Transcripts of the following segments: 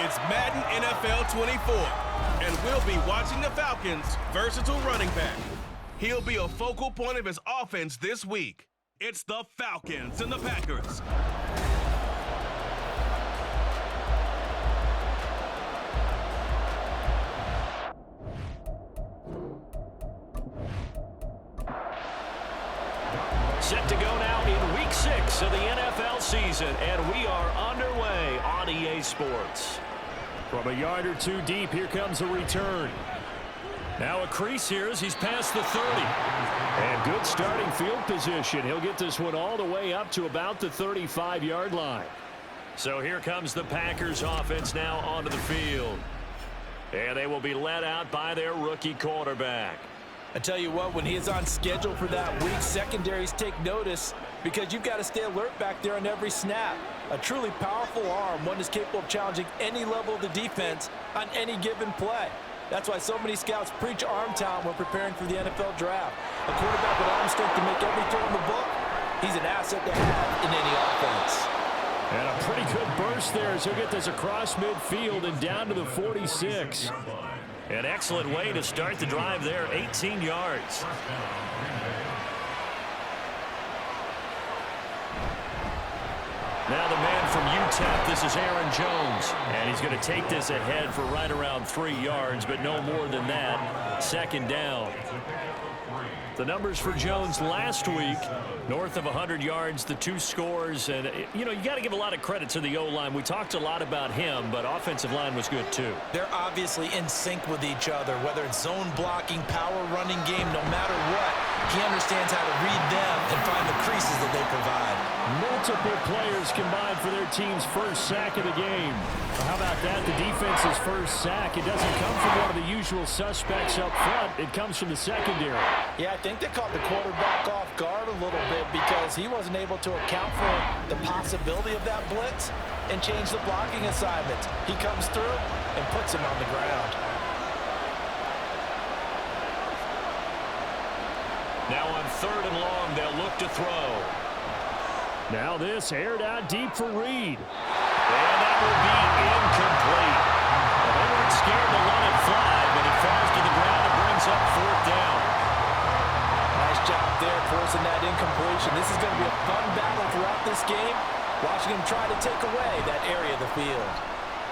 It's Madden NFL 24, and we'll be watching the Falcons' versatile running back. He'll be a focal point of his offense this week. It's the Falcons and the Packers. Set to go now in Week 6 of the NFL season, and we are underway on EA Sports. From a yard or two deep, here comes a return. Now a crease here as he's past the 30. And good starting field position. He'll get this one all the way up to about the 35-yard line. So here comes the Packers offense now onto the field. And they will be led out by their rookie quarterback. I tell you what, when he is on schedule for that week, secondaries take notice because you've got to stay alert back there on every snap. A truly powerful arm, one is capable of challenging any level of the defense on any given play. That's why so many scouts preach arm talent when preparing for the NFL draft. A quarterback with arm strength to make every throw in the book, he's an asset to have in any offense. And a pretty good burst there as he'll get this across midfield and down to the 46. An excellent way to start the drive there, 18 yards. Now the man from UTEP, this is Aaron Jones. And he's going to take this ahead for right around 3 yards, but no more than that. Second down. The numbers for Jones last week, north of 100 yards, the 2 scores. And, you got to give a lot of credit to the O-line. We talked a lot about him, but offensive line was good too. They're obviously in sync with each other, whether it's zone blocking, power running game, no matter what. He understands how to read them and find the creases that they provide. Multiple players combined for their team's first sack of the game. Well, how about that? The defense's first sack. It doesn't come from one of the usual suspects up front. It comes from the secondary. Yeah, I think they caught the quarterback off guard a little bit because he wasn't able to account for the possibility of that blitz and change the blocking assignments. He comes through and puts him on the ground. Now on 3rd and long, they'll look to throw. Now this aired out deep for Reed. And that will be incomplete. Well, they weren't scared to let it fly, but it falls to the ground and brings up 4th down. Nice job there forcing that incompletion. This is going to be a fun battle throughout this game, watching him try to take away that area of the field.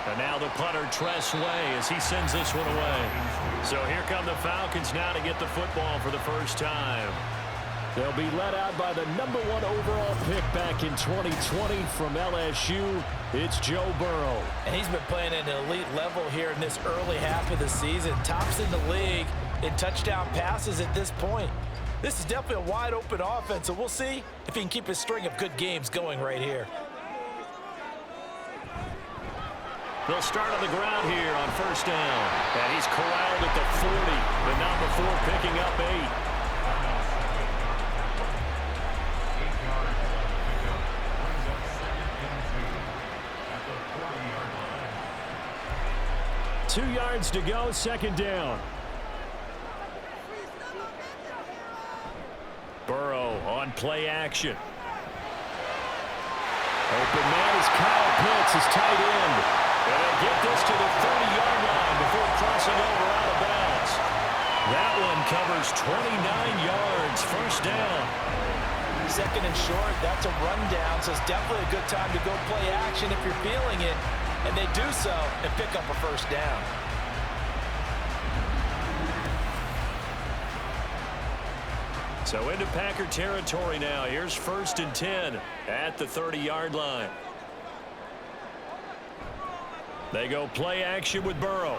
And now the punter, Tress Way, as he sends this one away. So here come the Falcons now to get the football for the first time. They'll be led out by the #1 overall pick back in 2020 from LSU. It's Joe Burrow. And he's been playing at an elite level here in this early half of the season. Tops in the league in touchdown passes at this point. This is definitely a wide open offense, so we'll see if he can keep his string of good games going right here. They'll start on the ground here on 1st down. And he's corralled at the 40, but not before picking up 8. 2 yards to go, 2nd down. Burrow on play action. Open man is Kyle Pitts, his tight end. And they get this to the 30-yard line before crossing over out of bounds. That one covers 29 yards, 1st down. 2nd and short, that's a rundown, so it's definitely a good time to go play action if you're feeling it. And they do so and pick up a 1st down. So into Packer territory now. Here's 1st and 10 at the 30-yard line. They go play action with Burrow.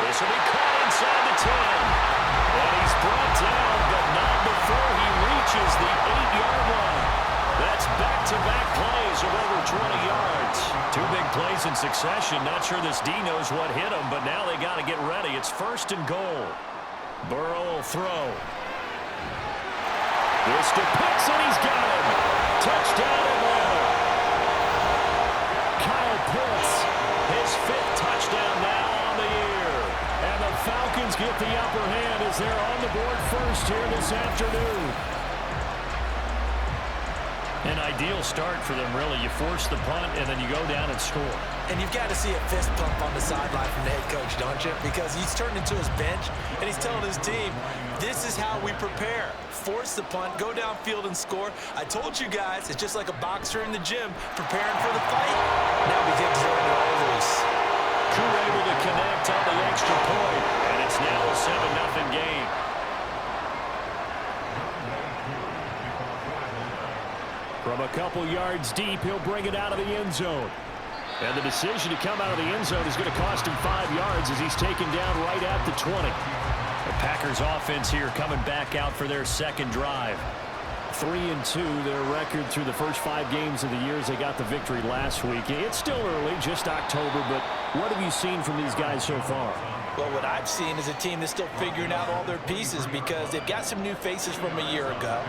This will be caught inside the 10. And he's brought down, but not before he reaches the 8-yard line. That's back-to-back plays of over 20 yards. 2 big plays in succession. Not sure this D knows what hit him, but now they got to get ready. It's 1st and goal. Burrow will throw. This to Pitts, and he's got him. Touchdown Atlanta. Kyle Pitts, his 5th touchdown now on the year. And the Falcons get the upper hand as they're on the board first here this afternoon. An ideal start for them, really. You force the punt, and then you go down and score. And you've got to see a fist pump on the sideline from the head coach, don't you? Because he's turned into his bench, and he's telling his team, this is how we prepare. Force the punt, go downfield and score. I told you guys, it's just like a boxer in the gym preparing for the fight. Now we get Jordan all loose. Crew able to connect on the extra point, and it's now a 7-0 game. From a couple yards deep, he'll bring it out of the end zone. And the decision to come out of the end zone is going to cost him 5 yards as he's taken down right at the 20. The Packers offense here coming back out for their second drive. 3-2, their record through the first 5 games of the year as they got the victory last week. It's still early, just October, but what have you seen from these guys so far? Well, what I've seen is a team that's still figuring out all their pieces because they've got some new faces from a year ago,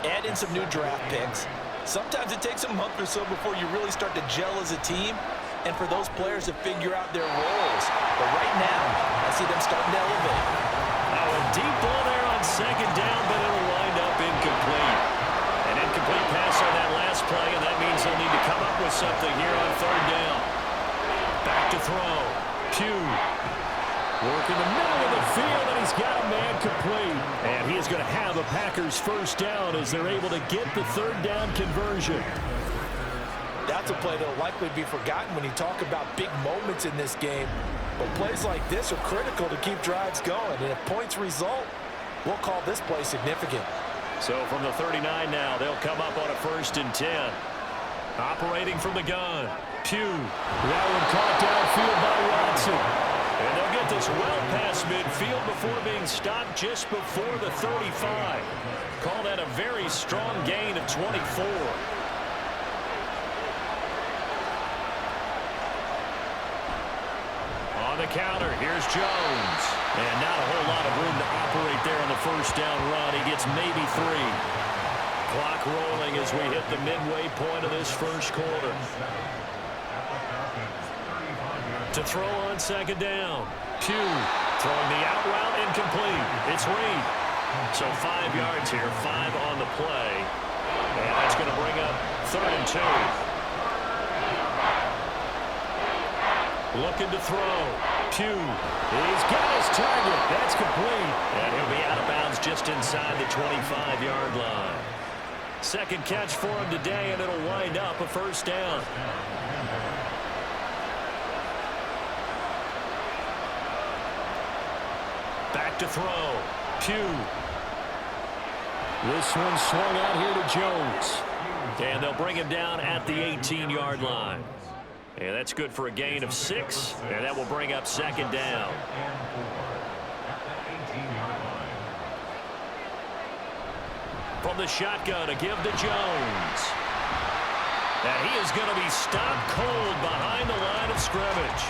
add in some new draft picks. Sometimes it takes a month or so before you really start to gel as a team and for those players to figure out their roles. But right now, I see them starting to elevate. Now a deep ball there on second down, but it'll wind up incomplete. An incomplete pass on that last play, and that means they'll need to come up with something here on third down. Back to throw. Pugh. Work in the middle of the field, and he's got a man complete. And he is going to have a Packers first down as they're able to get the third down conversion. That's a play that will likely be forgotten when you talk about big moments in this game. But plays like this are critical to keep drives going. And if points result, we'll call this play significant. So from the 39 now, they'll come up on a 1st and 10. Operating from the gun. Pugh. That one caught downfield by Watson. And they'll get this well past midfield before being stopped just before the 35. Call that a very strong gain of 24. On the counter, here's Jones. And not a whole lot of room to operate there on the first down run. He gets maybe 3. Clock rolling as we hit the midway point of this first quarter. To throw on second down. Pugh throwing the out route incomplete. It's Reed. So 5 yards here, 5 on the play. And that's going to bring up 3rd and 2. Looking to throw. Pugh. He's got his target. That's complete. And he'll be out of bounds just inside the 25-yard line. Second catch for him today, and it'll wind up a first down. Back to throw. Pugh. This one swung out here to Jones. And they'll bring him down at the 18-yard line. And that's good for a gain of 6. And that will bring up second down. From the shotgun to give to Jones. And he is going to be stopped cold behind the line of scrimmage.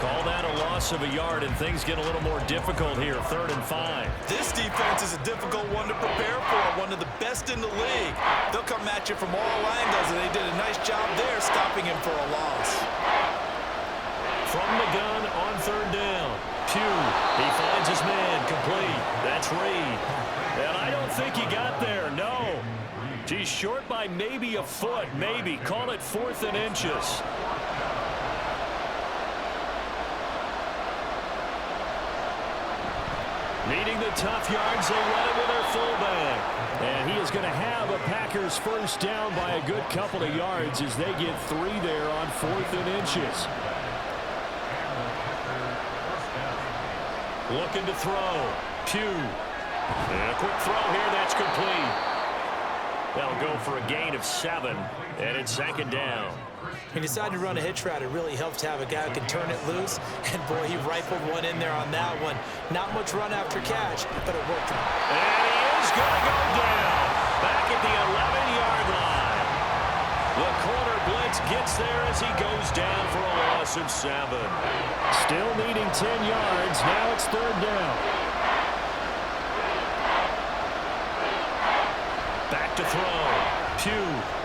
Call that a loss of a yard, and things get a little more difficult here, 3rd and 5. This defense is a difficult one to prepare for, one of the best in the league. They'll come at you from all angles, and they did a nice job there stopping him for a loss. From the gun on 3rd down. Pugh, he finds his man, complete. That's Reed. And I don't think he got there, no. He's short by maybe a foot, maybe. Call it 4th and inches. Needing the tough yards, they run it with their fullback. And he is going to have a Packers first down by a good couple of yards as they get 3 there on 4th and inches. Looking to throw. Pugh. And a quick throw here, that's complete. That'll go for a gain of 7, and it's 2nd down. He decided to run a hitch route. It really helps to have a guy who can turn it loose. And, boy, he rifled one in there on that one. Not much run after catch, but it worked. And he is going to go down back at the 11-yard line. The corner blitz gets there as he goes down for a loss of 7. Still needing 10 yards. Now it's 3rd down. Back to throw. Pugh.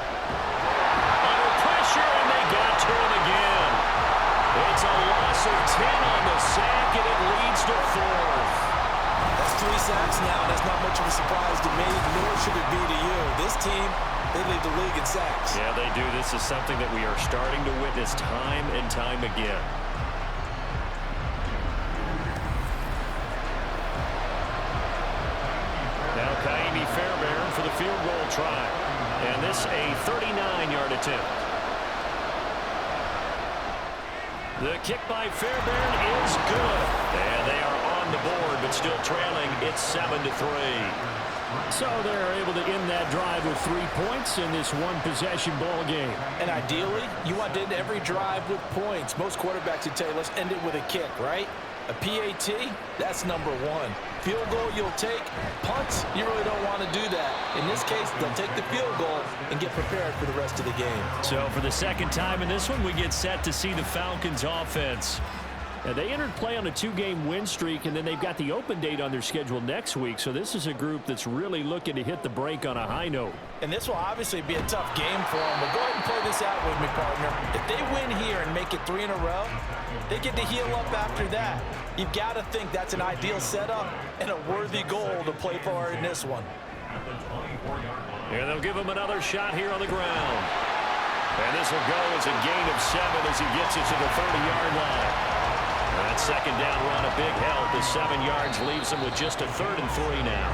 And they got to him again. It's a loss of 10 on the sack, and it leads to 4th. That's 3 sacks now, and that's not much of a surprise to me, nor should it be to you. This team, they lead the league in sacks. Yeah, they do. This is something that we are starting to witness time and time again. Now Kaimi Fairbairn for the field goal try. And this a 39-yard attempt. The kick by Fairbairn is good. And they are on the board, but still trailing. It's 7-3. So they're able to end that drive with 3 points in this one-possession ball game. And ideally, you want to end every drive with points. Most quarterbacks would tell you, let's end it with a kick, right? A PAT, that's number one. Field goal you'll take. Punts, you really don't want to do that. In this case, they'll take the field goal and get prepared for the rest of the game. So for the second time in this one, we get set to see the Falcons offense. Now, they entered play on a 2-game win streak, and then they've got the open date on their schedule next week. So this is a group that's really looking to hit the break on a high note. And this will obviously be a tough game for them. But go ahead and play this out with me, partner. If they win here and make it 3 in a row, they get to heal up after that. You've got to think that's an ideal setup and a worthy goal to play for in this one. And they'll give him another shot here on the ground. And this will go as a gain of 7 as he gets it to the 30-yard line. That second down run a big help as 7 yards leaves him with just a 3rd and 3 now.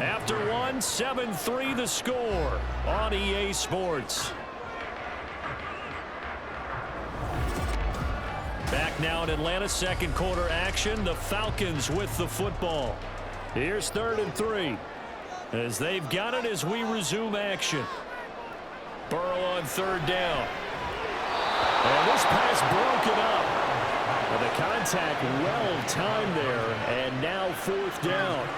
After one, 7-3 the score on EA Sports. Back now in Atlanta, second quarter action. The Falcons with the football. Here's 3rd and 3 as they've got it as we resume action. Burrow on 3rd down. And this pass broken up. And the contact well timed there, and now 4th down.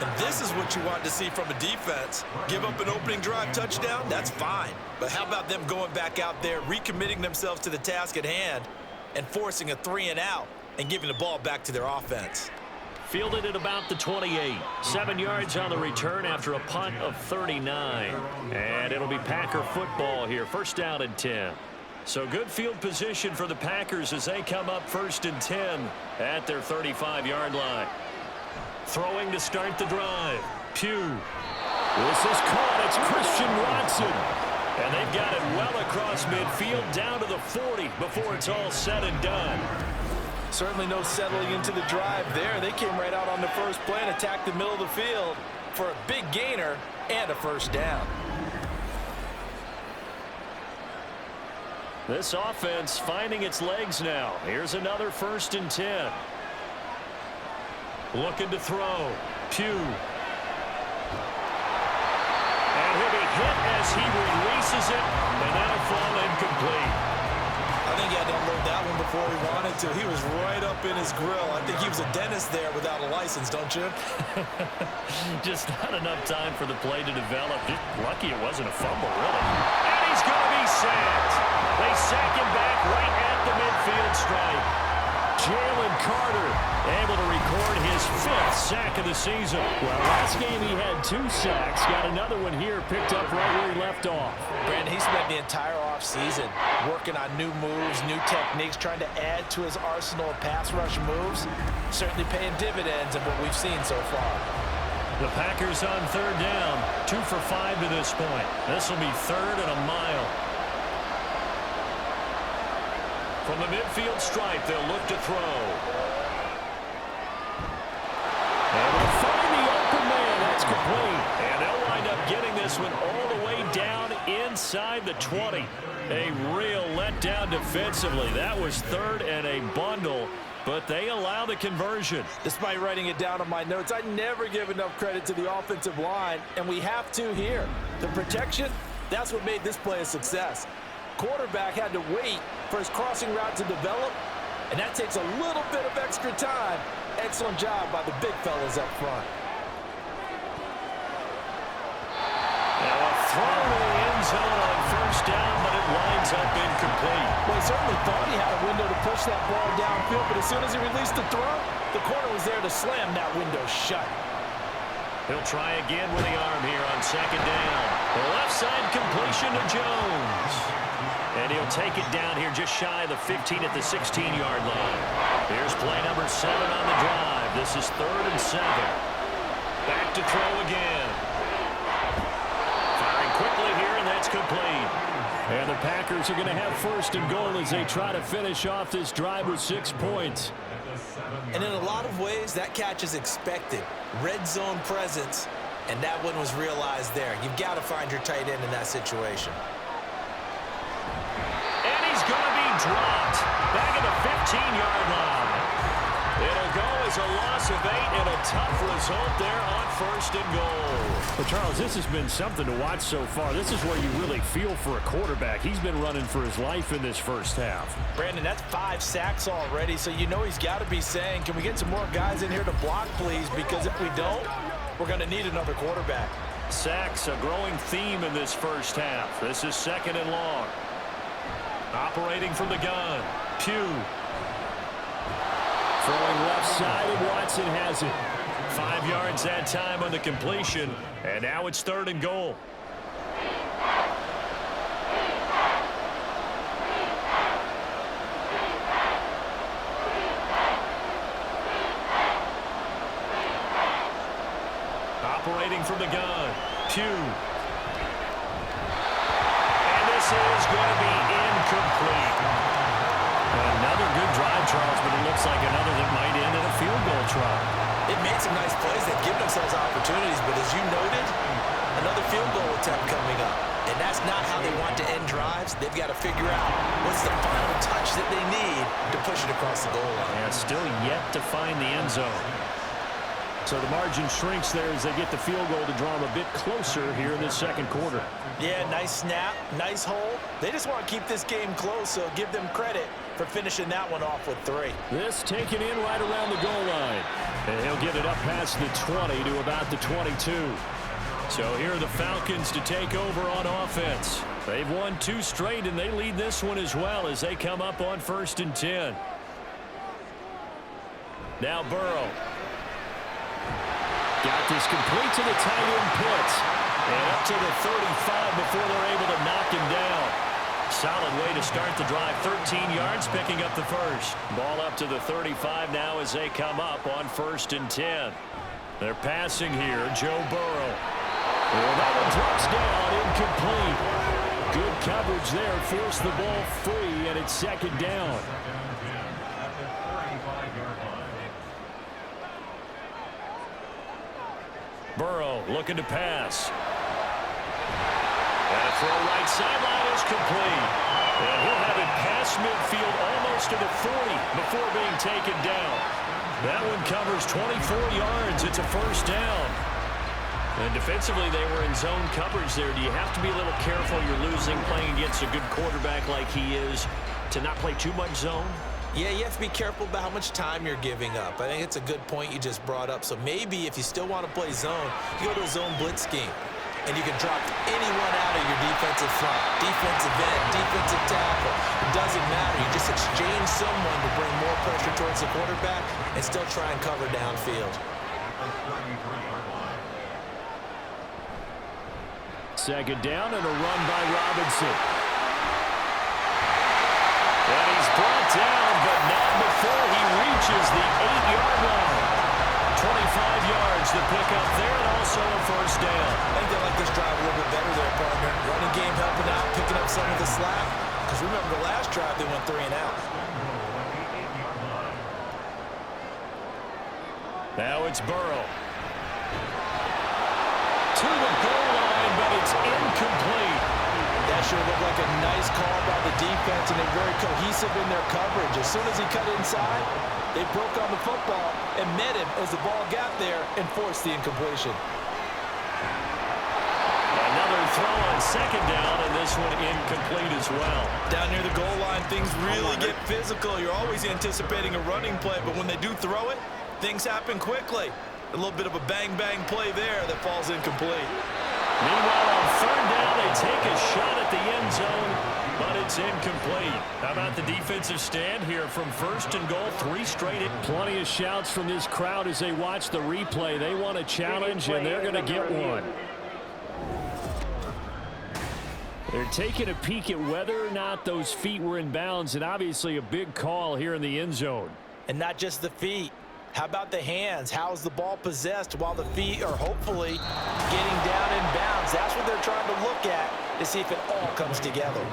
And this is what you want to see from a defense. Give up an opening drive touchdown, that's fine. But how about them going back out there, recommitting themselves to the task at hand, and forcing a 3 and out, and giving the ball back to their offense. Fielded at about the 28. 7 yards on the return after a punt of 39. And it'll be Packer football here. 1st down and 10. So good field position for the Packers as they come up 1st and 10 at their 35-yard line. Throwing to start the drive. Pugh. This is caught. It's Christian Watson. And they've got it well across midfield down to the 40 before it's all said and done. Certainly no settling into the drive there. They came right out on the first play and attacked the middle of the field for a big gainer and a 1st down. This offense finding its legs now. Here's another 1st and 10. Looking to throw. Pugh. And he'll be hit as he releases it, and that'll fall incomplete. I think he had to unload that one before he wanted to. He was right up in his grill. I think he was a dentist there without a license, don't you? Just not enough time for the play to develop. Just lucky it wasn't a fumble, really. And he's going to be sacked. They sack him back right at the midfield stripe. Jalen Carter able to record his 5th sack of the season. Well, last game he had 2 sacks. Got another one here picked up right where he left off. Brandon, he spent the entire offseason working on new moves, new techniques, trying to add to his arsenal of pass rush moves. Certainly paying dividends in what we've seen so far. The Packers on 3rd down. 2 for 5 to this point. This will be 3rd and a mile. From the midfield stripe, they'll look to throw. Able to find the open man. That's complete. And they'll wind up getting this one all the way down inside the 20. A real letdown defensively. That was 3rd and a bundle, but they allow the conversion. Despite writing it down on my notes, I never give enough credit to the offensive line, and we have to here. The protection, that's what made this play a success. Quarterback had to wait for his crossing route to develop, and that takes a little bit of extra time. Excellent job by the big fellas up front. Now a throw to the end zone on 1st down, but it winds up incomplete. Well, he certainly thought he had a window to push that ball downfield, but as soon as he released the throw, the corner was there to slam that window shut. He'll try again with the arm here on 2nd down. The left side completion to Jones. And he'll take it down here just shy of the 15 at the 16-yard line. Here's play number 7 on the drive. This is 3rd and 7. Back to throw again. Firing quickly here, and that's complete. And the Packers are going to have 1st and goal as they try to finish off this drive with 6 points. And in a lot of ways, that catch is expected. Red zone presence, and that one was realized there. You've got to find your tight end in that situation. And he's going to be dropped back at the 15-yard line. It'll go as a loss of 8 and a tough result there on 1st and goal. Well, Charles, this has been something to watch so far. This is where you really feel for a quarterback. He's been running for his life in this first half. Brandon, that's 5 sacks already, so you know he's got to be saying, can we get some more guys in here to block, please? Because if we don't, we're going to need another quarterback. Sacks, a growing theme in this first half. This is 2nd and long. Operating from the gun, Pugh. Throwing left side, and Watson has it. 5 yards that time on the completion, and now it's 3rd and goal. Operating from the gun, Pugh. And this is going to be incomplete. Another good drive, Charles, but it looks like another that might end in a field goal try. They've made some nice plays. They've given themselves opportunities, but as you noted, another field goal attempt coming up. And that's not how they want to end drives. They've got to figure out what's the final touch that they need to push it across the goal line. And still yet to find the end zone. So the margin shrinks there as they get the field goal to draw them a bit closer here in this 2nd quarter. Yeah, nice snap, nice hole. They just want to keep this game close, so give them credit for finishing that one off with 3. This taken in right around the goal line. And he'll get it up past the 20 to about the 22. So here are the Falcons to take over on offense. They've won 2 straight, and they lead this one as well as they come up on 1st and 10. Now Burrow. Got this complete to the tight end Pitts. And up to the 35 before they're able to knock him down. Solid way to start the drive. 13 yards, picking up the first. Ball up to the 35 now as they come up on 1st and 10. They're passing here, Joe Burrow. Well, that one drops down, incomplete. Good coverage there, forced the ball free, and it's 2nd down. Burrow looking to pass. And a throw right sideline is complete. And he'll have it past midfield almost to the 40 before being taken down. That one covers 24 yards. It's a 1st down. And defensively, they were in zone coverage there. Do you have to be a little careful? You're losing playing against a good quarterback like he is to not play too much zone? Yeah, you have to be careful about how much time you're giving up. I think it's a good point you just brought up. So maybe if you still want to play zone, you go to a zone blitz scheme. And you can drop anyone out of your defensive front, defensive end, defensive tackle. It doesn't matter. You just exchange someone to bring more pressure towards the quarterback and still try and cover downfield. 2nd down and a run by Robinson. And he's brought down, but not before he reaches the 8-yard line. 25 yards to pick up there, and also a 1st down. I think they like this drive a little bit better there, partner. Running game helping out, picking up some of the slack. Because remember, the last drive they went 3 and out. Now it's Burrow. To the goal line, but it's incomplete. That sure looked like a nice call by the defense, and they're very cohesive in their coverage. As soon as he cut inside, they broke on the football and met him as the ball got there and forced the incompletion. Another throw on 2nd down, and this one incomplete as well. Down near the goal line, things really get physical. You're always anticipating a running play, but when they do throw it, things happen quickly. A little bit of a bang-bang play there that falls incomplete. Meanwhile, on 3rd down, they take a shot at the end zone, but it's incomplete. How about the defensive stand here from 1st and goal, 3 straight? Plenty of shouts from this crowd as they watch the replay. They want a challenge, and they're going to get one. They're taking a peek at whether or not those feet were in bounds, and obviously a big call here in the end zone. And not just the feet. How about the hands? How's the ball possessed while the feet are hopefully getting down in bounds? That's what they're trying to look at to see if it all comes together.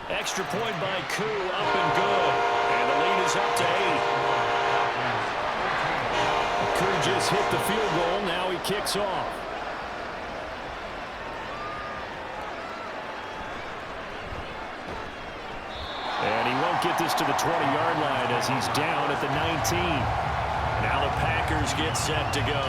Extra point by Koo, up and good. And the lead is up to 8. Koo just hit the field goal. Now he kicks off. And he won't get this to the 20-yard line as he's down at the 19. Now the Packers get set to go.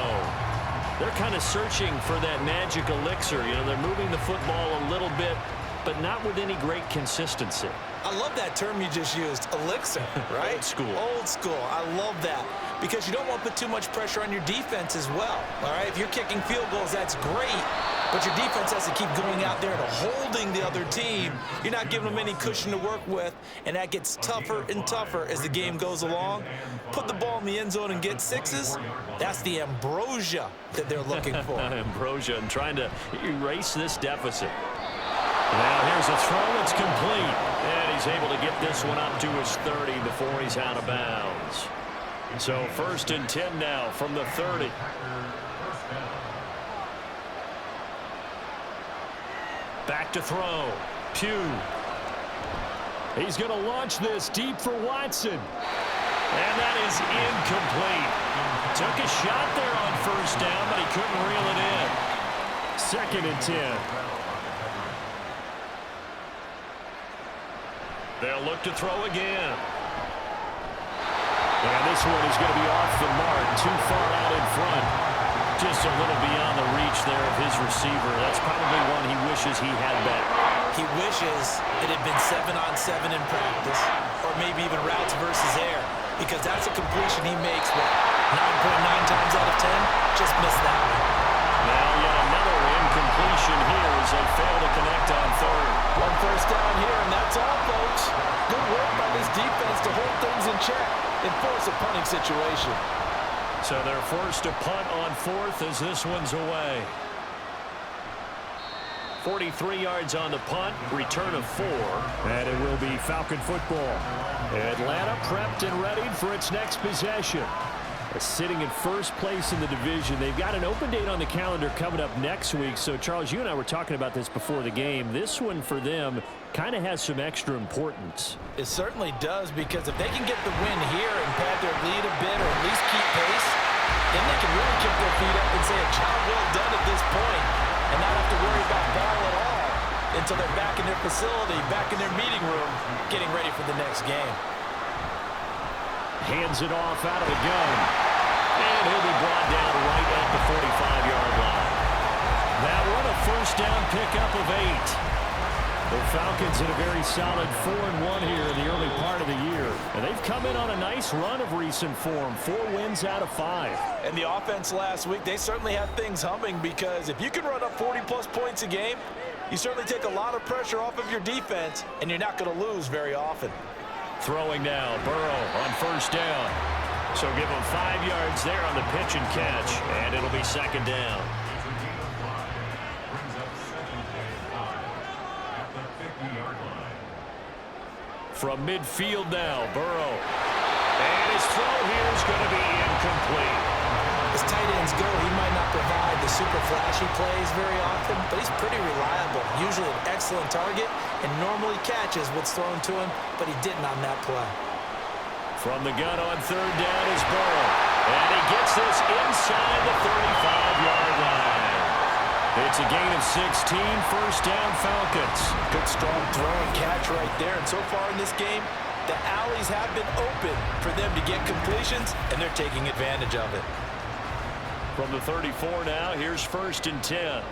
They're kind of searching for that magic elixir. You know, they're moving the football a little bit, but not with any great consistency. I love that term you just used, elixir, right? Old school. Old school. I love that because you don't want to put too much pressure on your defense as well, all right? If you're kicking field goals, that's great, but your defense has to keep going out there and holding the other team. You're not giving them any cushion to work with, and that gets tougher and tougher as the game goes along. Put the ball in the end zone and get sixes. That's the ambrosia that they're looking for. Ambrosia and trying to erase this deficit. Now here's a throw. It's complete. And he's able to get this one up to his 30 before he's out of bounds. So 1st and 10 now from the 30. Back to throw. Pugh. He's going to launch this deep for Watson. And that is incomplete. Took a shot there on 1st down, but he couldn't reel it in. 2nd and 10. They'll look to throw again. And this one is going to be off the mark, too far out in front. Just a little beyond the reach there of his receiver. That's probably one he wishes he had back. He wishes it had been 7-on-7 in practice, or maybe even routes versus air, because that's a completion he makes, what, 9.9 times out of 10? Just missed that one. Now yet another incompletion here as they fail to connect on 3rd. 1 first down here, and that's all, folks. Good work by this defense to hold things in check and force a punting situation. So they're forced to punt on 4th as this one's away. 43 yards on the punt, return of 4. And it will be Falcon football. Atlanta prepped and ready for its next possession. Sitting in 1st place in the division. They've got an open date on the calendar coming up next week. So, Charles, you and I were talking about this before the game. This one for them kind of has some extra importance. It certainly does, because if they can get the win here and pad their lead a bit or at least keep pace, then they can really kick their feet up and say a job well done at this point and not have to worry about ball at all until they're back in their facility, back in their meeting room, getting ready for the next game. Hands it off out of the gun. And he'll be brought down right at the 45-yard line. That one a 1st down pickup of 8. The Falcons in a very solid 4-1 here in the early part of the year. And they've come in on a nice run of recent form. 4 wins out of 5. And the offense last week, they certainly have things humming, because if you can run up 40-plus points a game, you certainly take a lot of pressure off of your defense, and you're not going to lose very often. Throwing now, Burrow on 1st down. So give him 5 yards there on the pitch and catch, and it'll be 2nd down. From midfield now, Burrow. And his throw here is going to be incomplete. As tight ends go, he might not provide the super flashy plays very often, but he's pretty reliable. Usually an excellent target and normally catches what's thrown to him, but he didn't on that play. From the gun on 3rd down is Burrow. And he gets this inside the 35-yard line. It's a gain of 16, 1st down Falcons. Good strong throw and catch right there. And so far in this game, the alleys have been open for them to get completions, and they're taking advantage of it. From the 34 now, here's 1st and 10.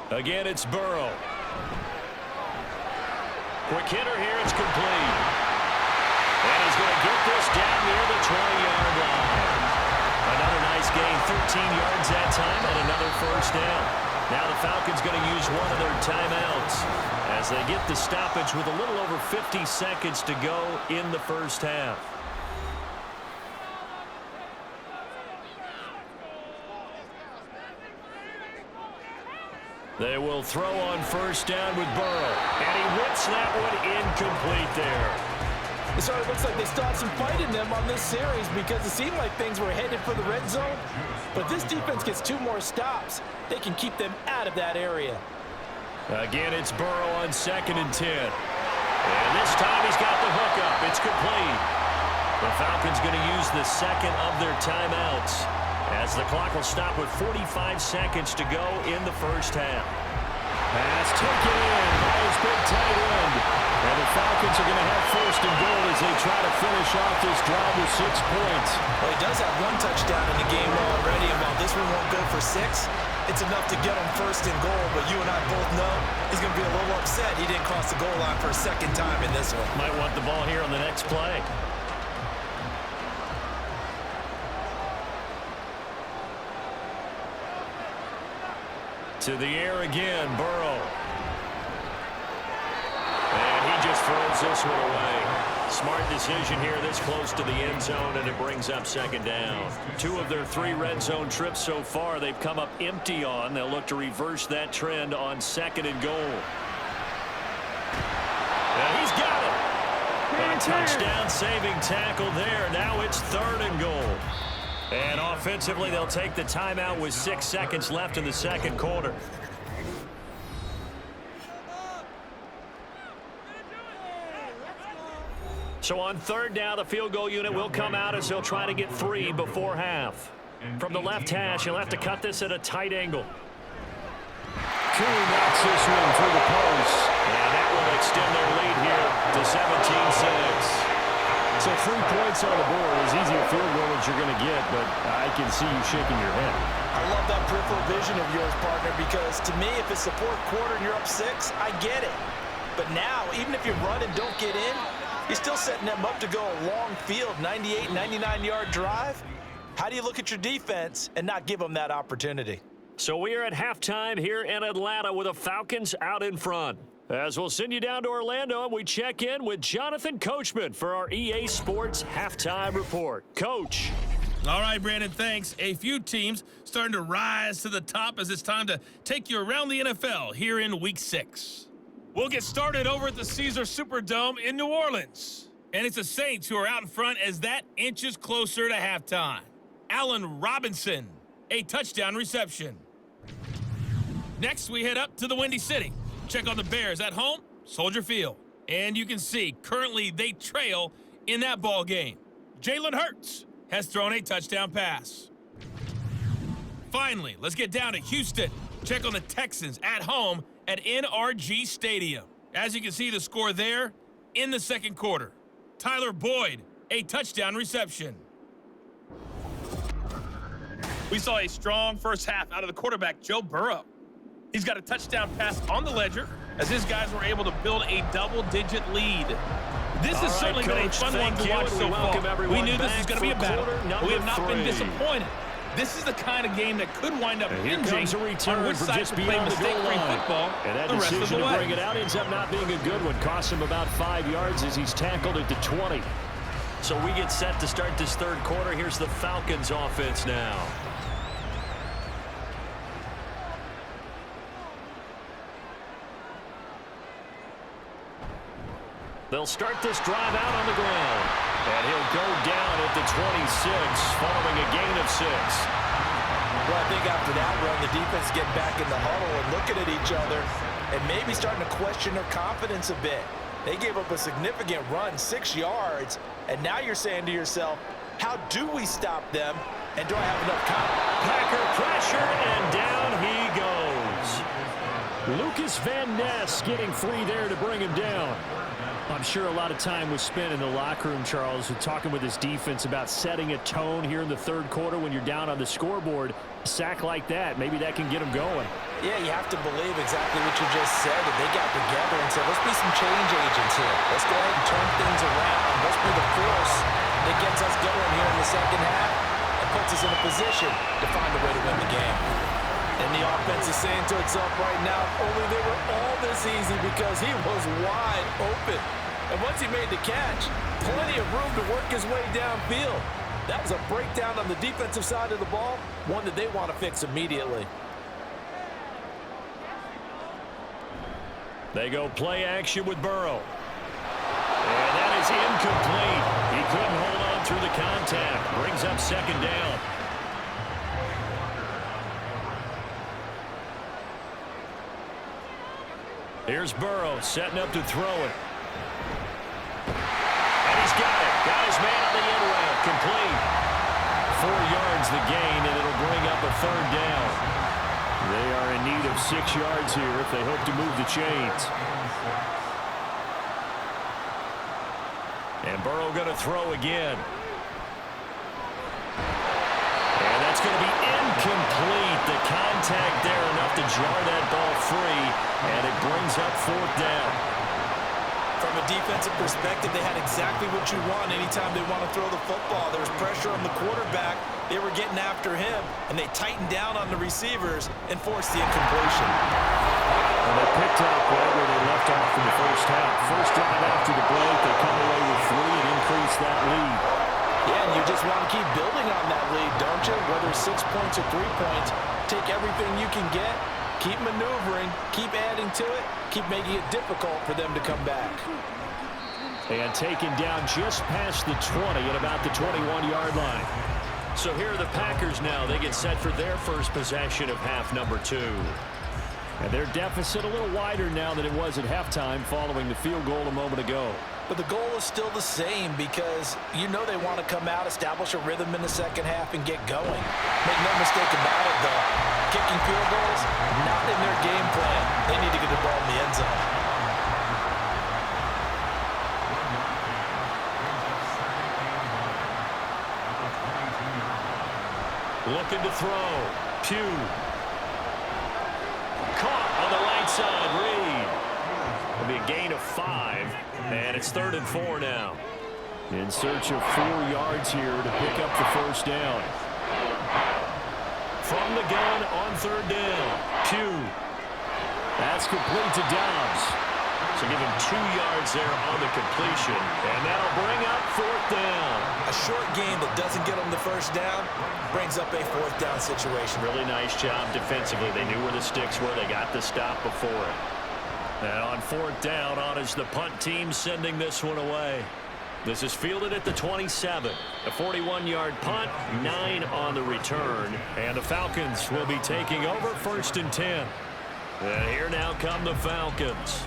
Again, it's Burrow. Quick hitter here, it's complete. And he's going to get this down near the 20-yard line. Another nice gain, 13 yards that time, and another 1st down. Now the Falcons going to use one of their timeouts as they get the stoppage with a little over 50 seconds to go in the 1st half. They will throw on first down with Burrow. And he whips that one incomplete there. It sort of looks like they still have some fight in them on this series because it seemed like things were headed for the red zone. But this defense gets 2 more stops. They can keep them out of that area. Again, it's Burrow on 2nd and 10. And this time he's got the hook up. It's complete. The Falcons going to use the second of their timeouts as the clock will stop with 45 seconds to go in the first half. Pass taken in by his big tight end. And the Falcons are going to have 1st and goal as they try to finish off this drive with 6 points. Well, he does have 1 touchdown in the game already, and while this one won't go for 6, it's enough to get him 1st and goal. But you and I both know he's going to be a little upset he didn't cross the goal line for a 2nd time in this one. Might want the ball here on the next play. To the air again, Burrow. And he just throws this one away. Smart decision here this close to the end zone, and it brings up 2nd down. 2 of their 3 red zone trips so far they've come up empty on. They'll look to reverse that trend on 2nd and goal. And he's got it. A touchdown-saving tackle there. Now it's 3rd and goal. And offensively, they'll take the timeout with 6 seconds left in the 2nd quarter. So on 3rd down, the field goal unit will come out as they'll try to get 3 before half. From the left hash, he'll have to cut this at a tight angle. Coon knocks this one through the post. And that will extend their lead here to 17-6. So 3 points on the board, as easy a field goal as you're going to get, but I can see you shaking your head. I love that peripheral vision of yours, partner, because to me, if it's the 4th quarter and you're up 6, I get it. But now, even if you run and don't get in, you're still setting them up to go a long field, 98, 99-yard drive. How do you look at your defense and not give them that opportunity? So we are at halftime here in Atlanta with the Falcons out in front. As we'll send you down to Orlando, and we check in with Jonathan Coachman for our EA Sports Halftime Report. Coach. All right, Brandon, thanks. A few teams starting to rise to the top as it's time to take you around the NFL here in Week 6. We'll get started over at the Caesar Superdome in New Orleans. And it's the Saints who are out in front as that inches closer to halftime. Allen Robinson, a touchdown reception. Next, we head up to the Windy City. Check on the Bears at home, Soldier Field. And you can see currently they trail in that ball game. Jalen Hurts has thrown a touchdown pass. Finally, let's get down to Houston. Check on the Texans at home at NRG Stadium. As you can see the score there in the 2nd quarter. Tyler Boyd, a touchdown reception. We saw a strong first half out of the quarterback, Joe Burrow. He's got a touchdown pass on the ledger as his guys were able to build a double-digit lead. This has certainly been a fun one to watch so far. We knew this was going to be a battle. We have not been disappointed. This is the kind of game that could wind up hinging on which side to play mistake-free football the rest of the way. To bring it out ends up not being a good one. Costs him about 5 yards as he's tackled at the 20. So we get set to start this 3rd quarter. Here's the Falcons offense now. They'll start this drive out on the ground. And he'll go down at the 26 following a gain of 6. Well, I think after that run, the defense getting back in the huddle and looking at each other and maybe starting to question their confidence a bit. They gave up a significant run, 6 yards, and now you're saying to yourself, how do we stop them, and do I have enough confidence? Packer pressure, and down he goes. Lucas Van Ness getting free there to bring him down. I'm sure a lot of time was spent in the locker room, Charles, talking with his defense about setting a tone here in the 3rd quarter when you're down on the scoreboard. A sack like that, maybe that can get them going. Yeah, you have to believe exactly what you just said. That they got together and said, let's be some change agents here. Let's go ahead and turn things around. Let's be the force that gets us going here in the 2nd half and puts us in a position to find a way to win the game. And the offense is saying to itself right now, only they were all this easy because he was wide open. And once he made the catch, plenty of room to work his way downfield. That was a breakdown on the defensive side of the ball, one that they want to fix immediately. They go play action with Burrow. And that is incomplete. He couldn't hold on through the contact. Brings up second down. Here's Burrow setting up to throw it. And he's got it. Got his man on the end route. Complete. 4 yards the gain, and it'll bring up a third down. They are in need of 6 yards here if they hope to move the chains. And Burrow going to throw again. And that's going to be incomplete. The contact there enough to jar that ball free, and it brings up fourth down. From a defensive perspective, they had exactly what you want anytime they want to throw the football. There was pressure on the quarterback. They were getting after him, and they tightened down on the receivers and forced the incompletion. And they picked up right where they left off in the first half. First drive after the break, they come away with 3 and increase that lead. Yeah, and you just want to keep building on that lead, don't you? Whether it's 6 points or 3 points, take everything you can get, keep maneuvering, keep adding to it, keep making it difficult for them to come back. And taken down just past the 20 at about the 21-yard line. So here are the Packers now. They get set for their first possession of half number 2. And their deficit a little wider now than it was at halftime following the field goal a moment ago. But the goal is still the same because you know they want to come out, establish a rhythm in the second half, and get going. Make no mistake about it, though. Kicking field goals, not in their game plan. They need to get the ball in the end zone. Looking to throw. Pugh. Caught on the right side. Reed. It'll be a gain of 5, and it's 3rd and 4 now. In search of 4 yards here to pick up the first down. From the gun on 3rd down. Pugh. That's complete to Dobbs. So give him 2 yards there on the completion, and that'll bring up 4th down. A short game that doesn't get them the first down brings up a 4th down situation. Really nice job defensively. They knew where the sticks were. They got the stop before it. And on 4th down, on is the punt team sending this one away. This is fielded at the 27. A 41-yard punt, 9 on the return. And the Falcons will be taking over 1st and 10. And here now come the Falcons.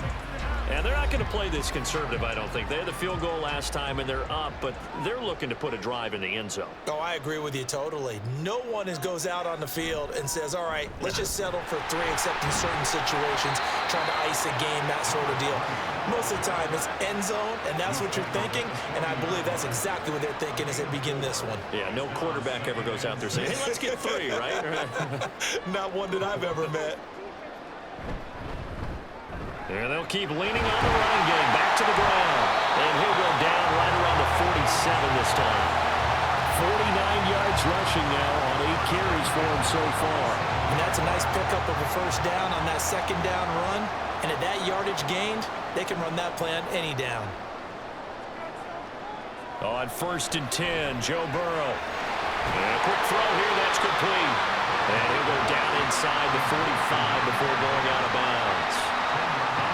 And they're not going to play this conservative, I don't think. They had the field goal last time, and they're up, but they're looking to put a drive in the end zone. Oh, I agree with you totally. No one goes out on the field and says, all right, let's just settle for 3, except in certain situations, trying to ice a game, that sort of deal. Most of the time, it's end zone, and that's what you're thinking, and I believe that's exactly what they're thinking as they begin this one. Yeah, no quarterback ever goes out there saying, hey, let's get 3, right? Not one that I've ever met. And they'll keep leaning on the running game. Back to the ground. And he'll go down right around the 47 this time. 49 yards rushing now on 8 carries for him so far. And that's a nice pickup of a first down on that second down run. And at that yardage gained, they can run that play on any down. On 1st and 10, Joe Burrow. And a quick throw here, that's complete. And he'll go down inside the 45 before going out of bounds.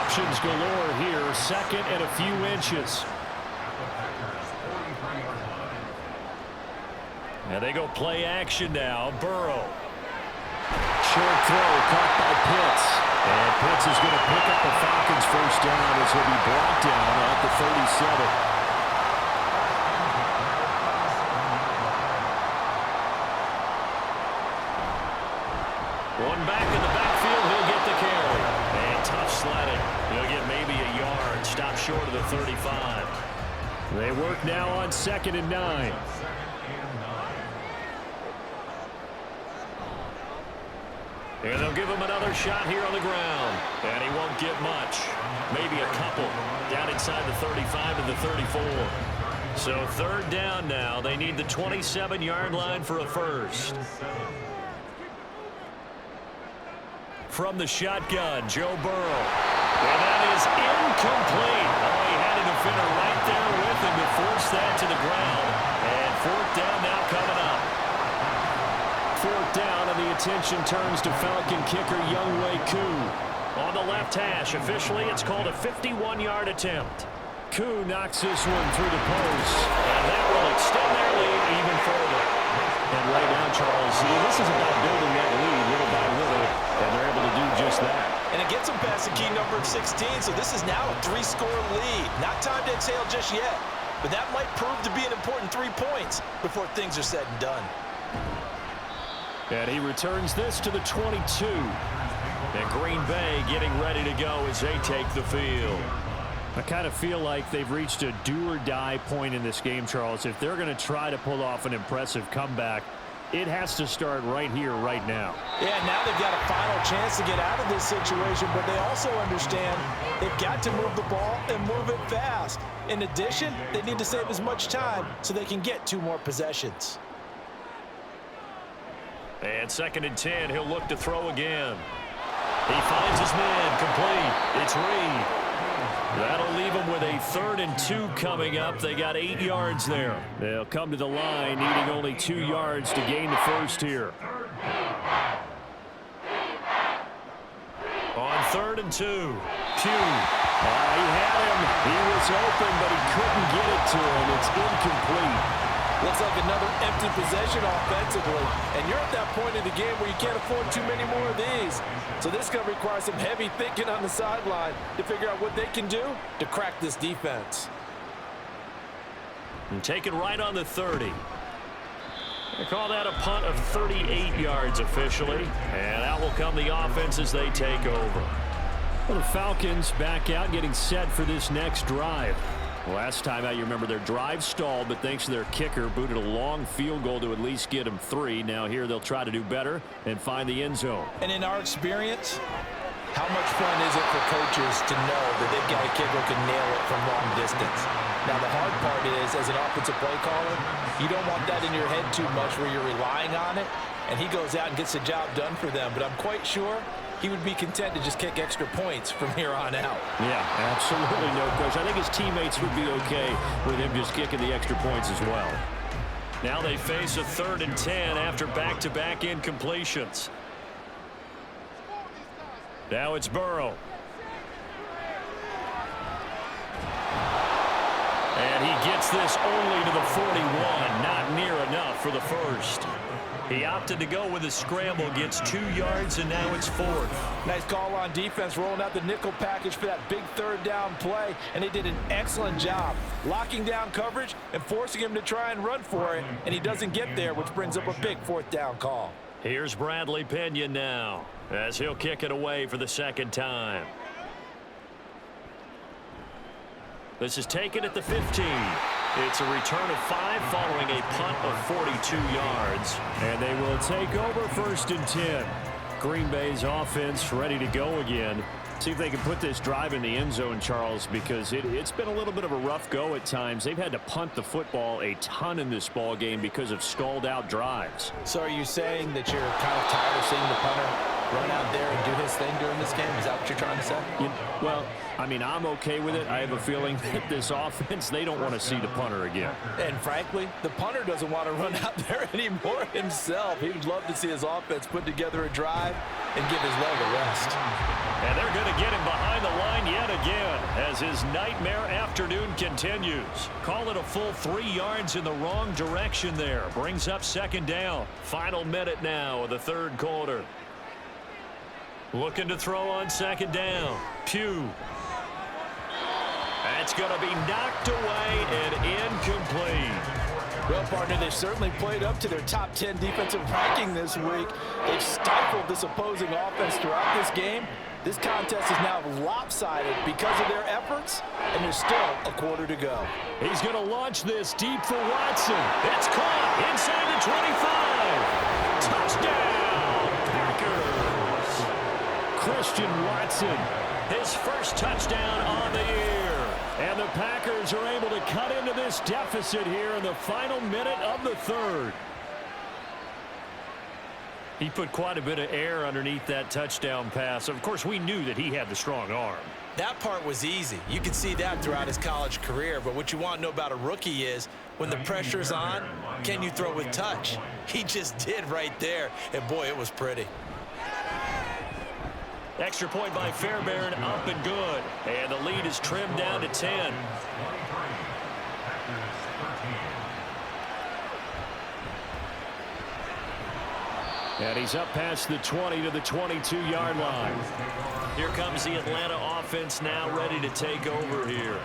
Options galore here, 2nd and a few inches. And they go play action now. Burrow. Short throw caught by Pitts. And Pitts is going to pick up the Falcons' first down as he'll be brought down at the 37. One back in the backfield, he'll get the carry. And tough sledding. He'll get maybe a yard. Stop short of the 35. They work now on 2nd and 9. And they'll give him another shot here on the ground. And he won't get much. Maybe a couple. Down inside the 35 to the 34. So 3rd down now. They need the 27-yard line for a first. From the shotgun, Joe Burrow. And that is incomplete. Oh, he had a defender right there with him to force that to the ground. And 4th down now coming up. 4th down, and the attention turns to Falcon kicker Younghoe Koo. On the left hash, officially, it's called a 51-yard attempt. Koo knocks this one through the post, and that will extend their lead even further. And right now, Charles, this is about building that lead little by little, and they're able to do just that. And it gets them past the key number of 16, so this is now a 3-score lead. Not time to exhale just yet, but that might prove to be an important 3 points before things are said and done. And he returns this to the 22. And Green Bay getting ready to go as they take the field. I kind of feel like they've reached a do-or-die point in this game, Charles. If they're going to try to pull off an impressive comeback, it has to start right here, right now. Yeah, now they've got a final chance to get out of this situation, but they also understand they've got to move the ball and move it fast. In addition, they need to save as much time so they can get 2 more possessions. And 2nd and 10, he'll look to throw again. He finds his man, complete. It's Reed. That'll leave him with a 3rd and 2 coming up. They got 8 yards there. They'll come to the line, needing only 2 yards to gain the first here. On 3rd and 2, Pugh. He had him. He was open, but he couldn't get it to him. It's incomplete. Looks like another empty possession offensively. And you're at that point in the game where you can't afford too many more of these. So this is going to require some heavy thinking on the sideline to figure out what they can do to crack this defense. And take it right on the 30. They call that a punt of 38 yards officially. And out will come the offense as they take over. Well, the Falcons back out, getting set for this next drive. Last time out, you remember their drive stalled, but thanks to their kicker, booted a long field goal to at least get them 3. Now here they'll try to do better and find the end zone. And in our experience, how much fun is it for coaches to know that they've got a kicker who can nail it from long distance? Now the hard part is, as an offensive play caller, you don't want that in your head too much where you're relying on it, and he goes out and gets the job done for them. But I'm quite sure he would be content to just kick extra points from here on out. Yeah, absolutely no question. I think his teammates would be okay with him just kicking the extra points as well. Now they face a 3rd and 10 after back-to-back incompletions. Now it's Burrow. And he gets this only to the 41, not near enough for the first. He opted to go with a scramble, gets 2 yards, and now it's 4th. Nice call on defense, rolling out the nickel package for that big 3rd down play, and they did an excellent job locking down coverage and forcing him to try and run for it, and he doesn't get there, which brings up a big 4th down call. Here's Bradley Pinion now, as he'll kick it away for the 2nd time. This is taken at the 15. It's a return of 5 following a punt of 42 yards. And they will take over 1st and 10. Green Bay's offense ready to go again. See if they can put this drive in the end zone, Charles, because it's been a little bit of a rough go at times. They've had to punt the football a ton in this ball game because of stalled out drives. So are you saying that you're kind of tired of seeing the punter run out there and do his thing during this game? Is that what you're trying to say? Well, I mean, I'm okay with it. I have a feeling that this offense, they don't want to see the punter again. And frankly, the punter doesn't want to run out there anymore himself. He would love to see his offense put together a drive and give his leg a rest. And they're going to get him behind the line yet again as his nightmare afternoon continues. Call it a full 3 yards in the wrong direction there. Brings up 2nd down. Final minute now of the 3rd quarter. Looking to throw on 2nd down. Pugh. That's going to be knocked away and incomplete. Well, partner, they've certainly played up to their top 10 defensive ranking this week. They've stifled this opposing offense throughout this game. This contest is now lopsided because of their efforts, and there's still a quarter to go. He's going to launch this deep for Watson. It's caught inside the 25. Touchdown, Packers. Christian Watson, his first touchdown on the year. And the Packers are able to cut into this deficit here in the final minute of the 3rd. He put quite a bit of air underneath that touchdown pass. Of course, we knew that he had the strong arm. That part was easy. You could see that throughout his college career. But what you want to know about a rookie is when the pressure's on, can you throw with touch? He just did right there. And, boy, it was pretty. Extra point by Fairbairn, up and good. And the lead is trimmed down to 10. And he's up past the 20 to the 22-yard line. Here comes the Atlanta offense now ready to take over here.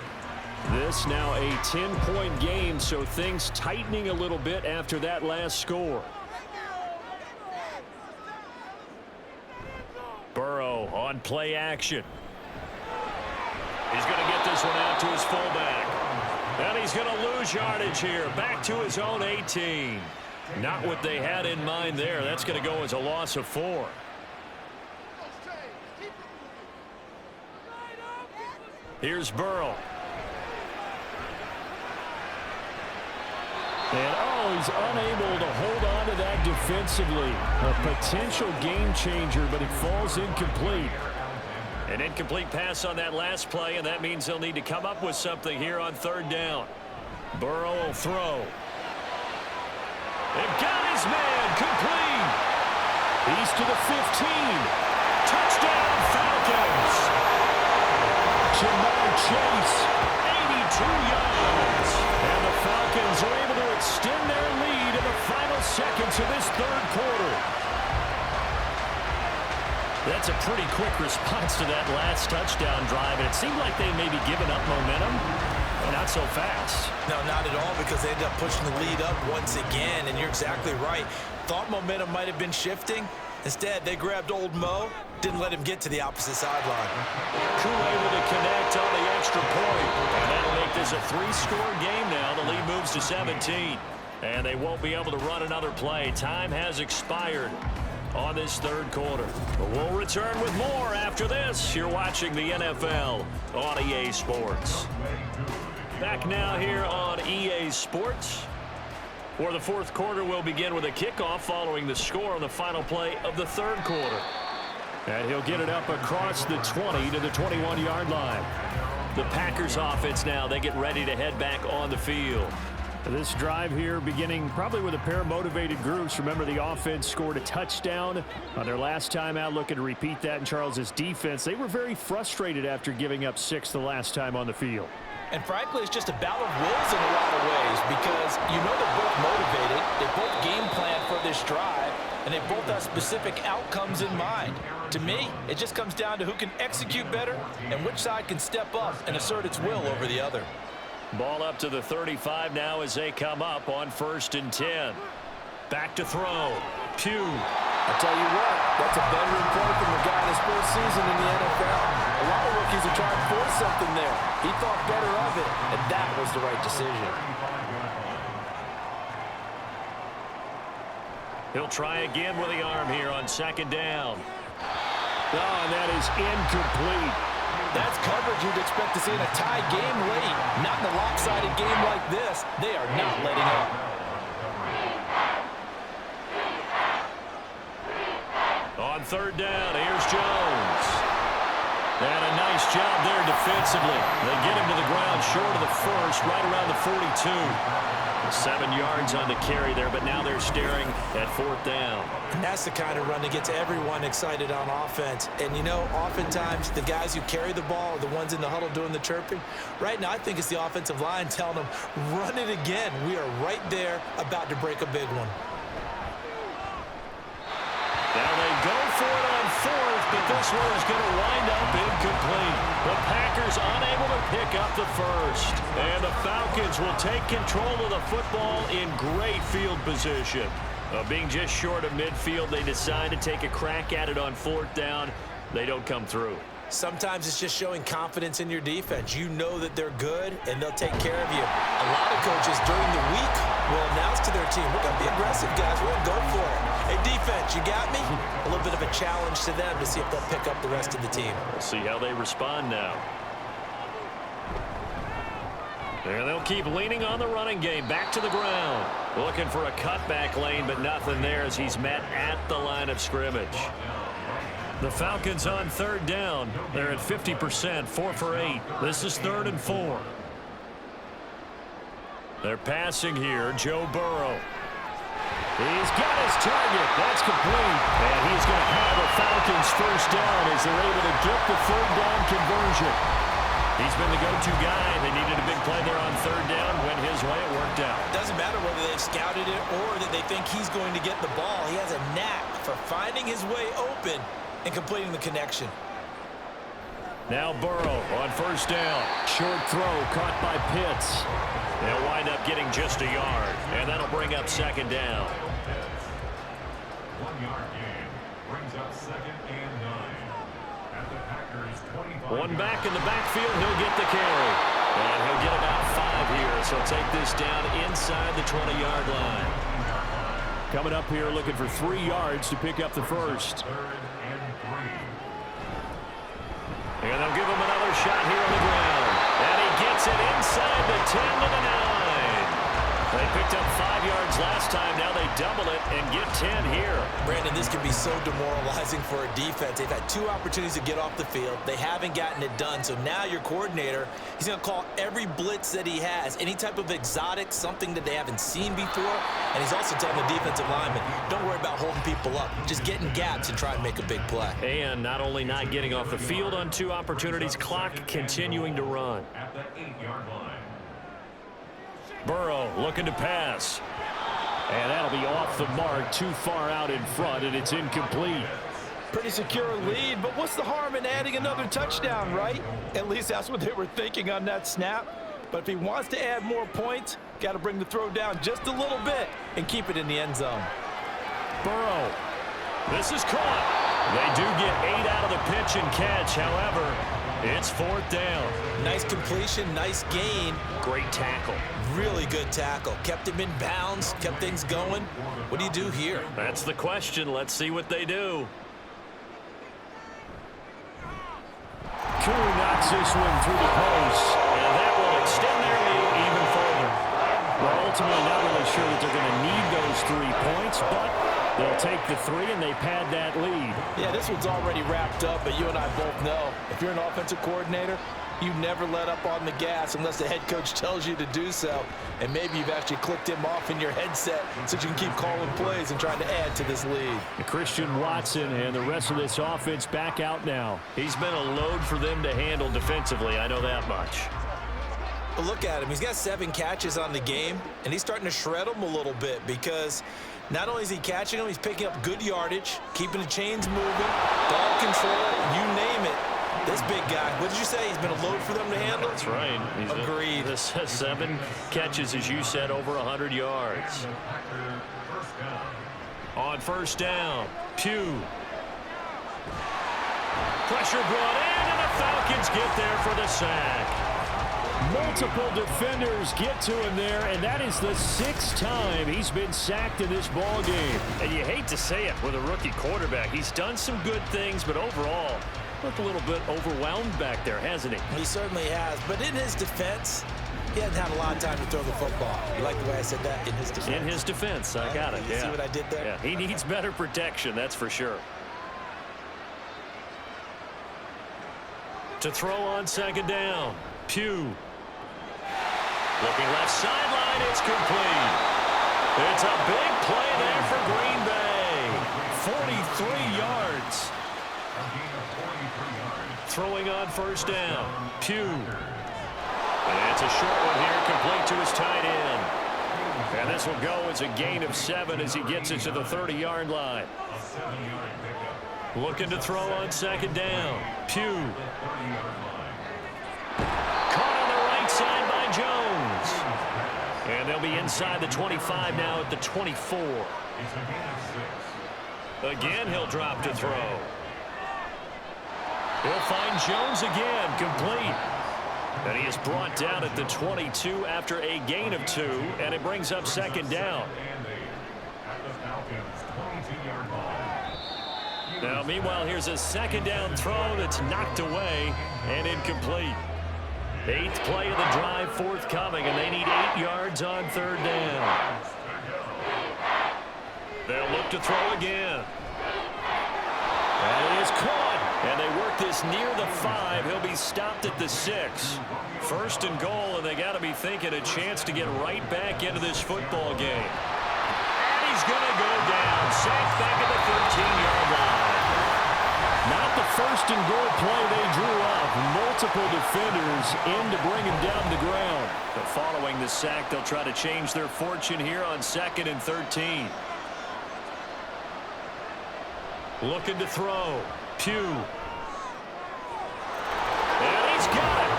This now a 10-point game, so things tightening a little bit after that last score. Burrow on play action. He's going to get this one out to his fullback. And he's going to lose yardage here. Back to his own 18. Not what they had in mind there. That's going to go as a loss of 4. Here's Burrow. And, he's unable to hold on to that defensively. A potential game changer, but it falls incomplete. An incomplete pass on that last play, and that means they'll need to come up with something here on 3rd down. Burrow will throw. They've got his man complete. He's to the 15. Touchdown, Falcons. Jamar Chase, 82 yards. And the Falcons are able to extend their lead in the final seconds of this 3rd quarter. That's a pretty quick response to that last touchdown drive, and it seemed like they may be giving up momentum. Well, not so fast. No, not at all, because they ended up pushing the lead up once again, and you're exactly right. Thought momentum might have been shifting. Instead, they grabbed old Mo, didn't let him get to the opposite sideline. Crew able to connect on the extra point, and that'll make this a 3-score game now. The lead moves to 17, and they won't be able to run another play. Time has expired on this 3rd quarter. But we'll return with more after this. You're watching the NFL on EA Sports. Back now here on EA Sports. For the 4th quarter, we'll begin with a kickoff following the score on the final play of the 3rd quarter. And he'll get it up across the 20 to the 21-yard line. The Packers offense now, they get ready to head back on the field. This drive here beginning probably with a pair of motivated groups. Remember, the offense scored a touchdown on their last time out, looking to repeat that in Charles's defense. They were very frustrated after giving up 6 the last time on the field. And frankly, it's just a battle of wills in a lot of ways, because you know they're both motivated, they both game plan for this drive, and they both have specific outcomes in mind. To me, it just comes down to who can execute better and which side can step up and assert its will over the other. Ball up to the 35 now as they come up on 1st and 10. Back to throw. Pugh. I tell you what, that's a veteran play from the guy in his 1st season in the NFL. A lot of rookies are trying to force something there. He thought better of it, and that was the right decision. He'll try again with the arm here on 2nd down. And that is incomplete. That's coverage you'd expect to see in a tie game late. Not in a lopsided game like this. They are not letting up. On 3rd down, here's Jones. And a nice job there defensively. They get him to the ground short of the 1st, right around the 42. 7 yards on the carry there, but now they're staring at 4th down. And that's the kind of run that gets everyone excited on offense. And, you know, oftentimes the guys who carry the ball are the ones in the huddle doing the chirping. Right now, I think it's the offensive line telling them, run it again. We are right there about to break a big one. Now they go for it on 4th, but this one is going to wind up incomplete. The Packers unable to pick up the 1st. And the Falcons will take control of the football in great field position. Being just short of midfield, they decide to take a crack at it on 4th down. They don't come through. Sometimes it's just showing confidence in your defense. You know that they're good, and they'll take care of you. A lot of coaches during the week will announce to their team, we're going to be aggressive, guys. We're going to go for it. Hey, defense, you got me? A little bit of a challenge to them to see if they'll pick up the rest of the team. We'll see how they respond now. And they'll keep leaning on the running game. Back to the ground. Looking for a cutback lane, but nothing there as he's met at the line of scrimmage. The Falcons on 3rd down. They're at 50%, 4 for 8. This is 3rd and 4. They're passing here. Joe Burrow. He's got his target. That's complete. And he's going to have a Falcons first down as they're able to get the third down conversion. He's been the go-to guy. They needed a big play there on third down. Went his way. It worked out. Doesn't matter whether they've scouted it or that they think he's going to get the ball. He has a knack for finding his way open and completing the connection. Now Burrow on first down. Short throw caught by Pitts. They'll wind up getting just a yard, and that'll bring up second down. 1 yard gain brings up 2nd and 9. At the Packers 25. One back in the backfield, he'll get the carry. And he'll get about 5 here, so he'll take this down inside the 20-yard line. Coming up here looking for 3 yards to pick up the first. 3rd and 3. And they'll give him another shot here on the ground. And he gets it inside the 10 to the 9. They picked up 5 yards last time. Now they double it and get 10 here. Brandon, this can be so demoralizing for a defense. They've had 2 opportunities to get off the field. They haven't gotten it done. So now your coordinator, he's going to call every blitz that he has, any type of exotic, something that they haven't seen before. And he's also telling the defensive lineman, don't worry about holding people up. Just get in gaps and try and make a big play. And not only not getting off the field on 2 opportunities, clock continuing to run. At the 8-yard line. Burrow looking to pass. And that'll be off the mark, too far out in front, and it's incomplete. Pretty secure lead, but what's the harm in adding another touchdown, right? At least that's what they were thinking on that snap. But if he wants to add more points, got to bring the throw down just a little bit and keep it in the end zone. Burrow. This is caught. They do get 8 out of the pitch and catch. However, it's 4th down. Nice completion, nice gain. Great tackle. Really good tackle. Kept him in bounds, kept things going. What do you do here? That's the question. Let's see what they do. Koo knocks this one through the post. And that will extend their lead even further. We're ultimately not really sure that they're going to need those 3 points, but they'll take the 3 and they pad that lead. Yeah, this one's already wrapped up, but you and I both know if you're an offensive coordinator, you never let up on the gas unless the head coach tells you to do so. And maybe you've actually clicked him off in your headset so you can keep calling plays and trying to add to this lead. Christian Watson and the rest of this offense back out now. He's been a load for them to handle defensively, I know that much. But look at him. He's got 7 catches on the game, and he's starting to shred them a little bit because not only is he catching them, he's picking up good yardage, keeping the chains moving, ball control, you name it. This big guy, what did you say? He's been a load for them to handle? That's right. Agreed. This 7 catches, as you said, over 100 yards. On first down, Pugh. Pressure brought in, and the Falcons get there for the sack. Multiple defenders get to him there, and that is the 6th time he's been sacked in this ball game. And you hate to say it with a rookie quarterback. He's done some good things, but overall, looked a little bit overwhelmed back there, hasn't he? He certainly has, but in his defense, he hasn't had a lot of time to throw the football. You like the way I said that? In his defense. In his defense, I got it, You see what I did there? Yeah, he needs better protection, that's for sure. To throw on second down, Pugh. Looking left sideline, it's complete. It's a big play there for Green Bay. 43 yards. Throwing on first down, Pugh. And it's a short one here, complete to his tight end. And this will go as a gain of 7 as he gets it to the 30-yard line. Looking to throw on second down, Pugh. Caught on the right side by Jones. And they'll be inside the 25 now at the 24. Again, he'll drop to throw. He'll find Jones again, complete. And he is brought down at the 22 after a gain of 2, and it brings up second down. Now, meanwhile, here's a second down throw that's knocked away and incomplete. 8th play of the drive forthcoming, and they need 8 yards on third down. They'll look to throw again. And it is caught. And they work this near the 5. He'll be stopped at the 6. First and goal, and they got to be thinking a chance to get right back into this football game. And he's is going to go down. Sacked back at the 13-yard line. Not the first and goal play they drew up. Multiple defenders in to bring him down to the ground. But following the sack, they'll try to change their fortune here on 2nd and 13. Looking to throw. Pugh. And he's got it.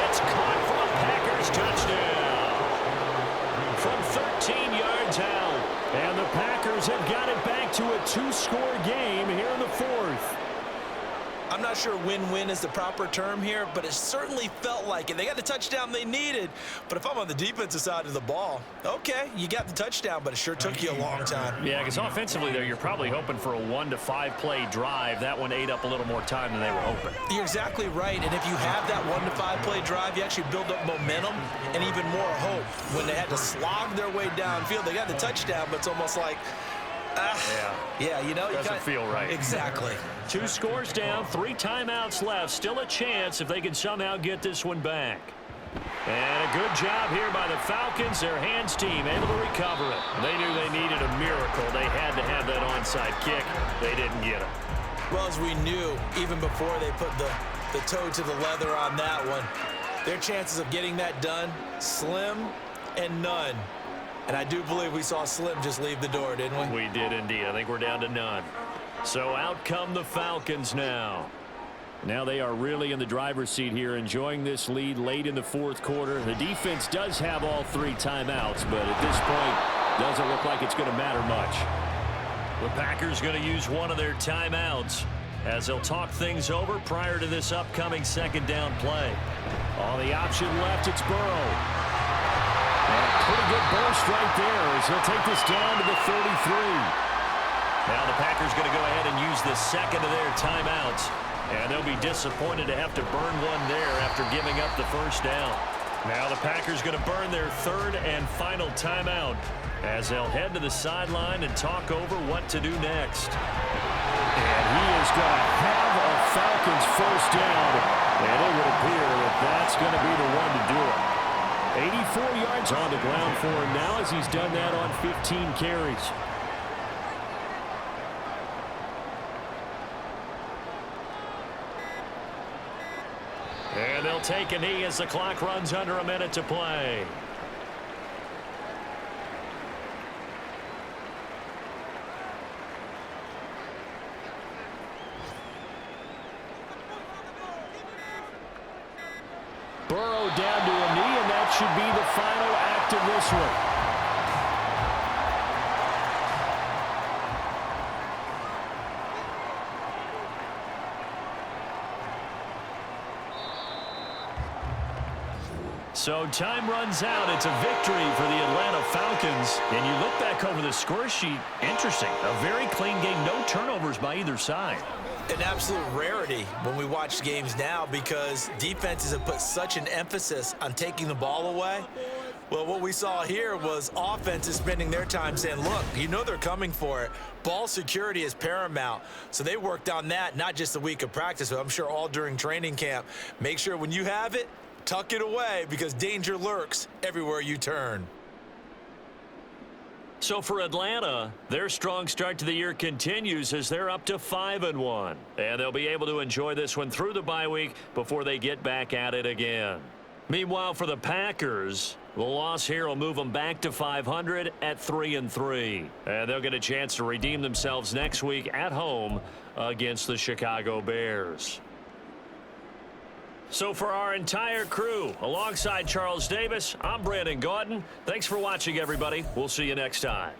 It's caught for a Packers touchdown. From 13 yards out. And the Packers have got it back to a 2-score game here in the 4th. I'm not sure win-win is the proper term here, but it certainly felt like it. They got the touchdown they needed, but if I'm on the defensive side of the ball, okay, you got the touchdown, but it sure took you a long time. Yeah, because offensively, though, you're probably hoping for a 1 to 5 play drive. That one ate up a little more time than they were hoping. You're exactly right, and if you have that 1 to 5 play drive, you actually build up momentum and even more hope. When they had to slog their way downfield, they got the touchdown, but it's almost like, yeah, you know, doesn't feel right. Exactly. 2 scores down, 3 timeouts left. Still a chance if they can somehow get this one back. And a good job here by the Falcons. Their hands team able to recover it. They knew they needed a miracle. They had to have that onside kick. They didn't get it. Well, as we knew, even before they put the toe to the leather on that one, their chances of getting that done, slim and none. And I do believe we saw Slim just leave the door, didn't we? We did indeed. I think we're down to none. So out come the Falcons now. Now they are really in the driver's seat here, enjoying this lead late in the 4th quarter. The defense does have all 3 timeouts, but at this point, doesn't look like it's going to matter much. The Packers going to use one of their timeouts as they'll talk things over prior to this upcoming 2nd down play. On the option left, it's Burrow. Pretty good burst right there as he'll take this down to the 33. Now the Packers going to go ahead and use the 2nd of their timeouts. And they'll be disappointed to have to burn one there after giving up the 1st down. Now the Packers going to burn their 3rd and final timeout as they'll head to the sideline and talk over what to do next. And he is going to have a Falcons 1st down. And it would appear that that's going to be the one to do it. 84 yards on the ground for him now as he's done that on 15 carries. And they'll take a knee as the clock runs under a minute to play. Burrow down to a knee, and that should be the final act of this one. So time runs out. It's a victory for the Atlanta Falcons. And you look back over the score sheet, interesting. A very clean game, no turnovers by either side. An absolute rarity when we watch games now because defenses have put such an emphasis on taking the ball away. Well, what we saw here was offenses spending their time saying, look, you know they're coming for it. Ball security is paramount. So they worked on that, not just a week of practice, but I'm sure all during training camp. Make sure when you have it, tuck it away because danger lurks everywhere you turn. So for Atlanta, their strong start to the year continues as they're up to 5-1. And they'll be able to enjoy this one through the bye week before they get back at it again. Meanwhile, for the Packers, the loss here will move them back to 500 at 3-3. And they'll get a chance to redeem themselves next week at home against the Chicago Bears. So for our entire crew, alongside Charles Davis, I'm Brandon Gaudin. Thanks for watching, everybody. We'll see you next time.